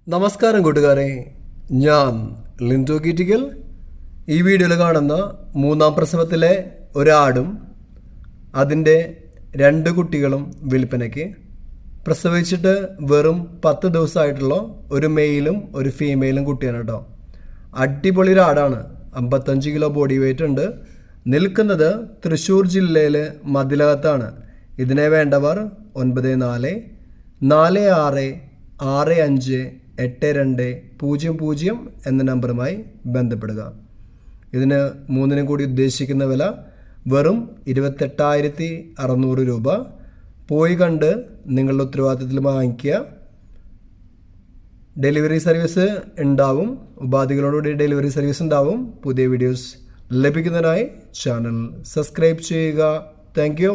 നമസ്കാരം കൂട്ടുകാരെ, ഞാൻ ലിൻഡോ കീറ്റിക്കൽ. ഈ വീഡിയോയിൽ കാണുന്ന മൂന്നാം പ്രസവത്തിലെ ഒരാടും അതിൻ്റെ 2 കുട്ടികളും വിൽപ്പനയ്ക്ക്. പ്രസവിച്ചിട്ട് വെറും 10 ദിവസമായിട്ടുള്ള ഒരു മെയിലും ഒരു ഫീമെയിലും കുട്ടിയാണ് കേട്ടോ. അടിപൊളി ഒരാടാണ്. 55 കിലോ ബോഡി വെയ്റ്റ് ഉണ്ട്. നിൽക്കുന്നത് തൃശ്ശൂർ ജില്ലയിലെ മതിലകത്താണ്. ഇതിനെ വേണ്ടവർ 94 46 65 8200 എന്ന നമ്പറുമായി ബന്ധപ്പെടുക. ഇതിന് 3 കൂടി ഉദ്ദേശിക്കുന്ന വില വെറും 28,600 രൂപ. പോയി കണ്ട് നിങ്ങളുടെ ഉത്തരവാദിത്തത്തിൽ വാങ്ങിക്കുക. ഡെലിവറി സർവീസ് ഉണ്ടാവും. ഉപാധികളോടുകൂടി ഡെലിവറി സർവീസ് ഉണ്ടാവും. പുതിയ വീഡിയോസ് ലഭിക്കുന്നതിനായി ചാനൽ സബ്സ്ക്രൈബ് ചെയ്യുക. Thank you.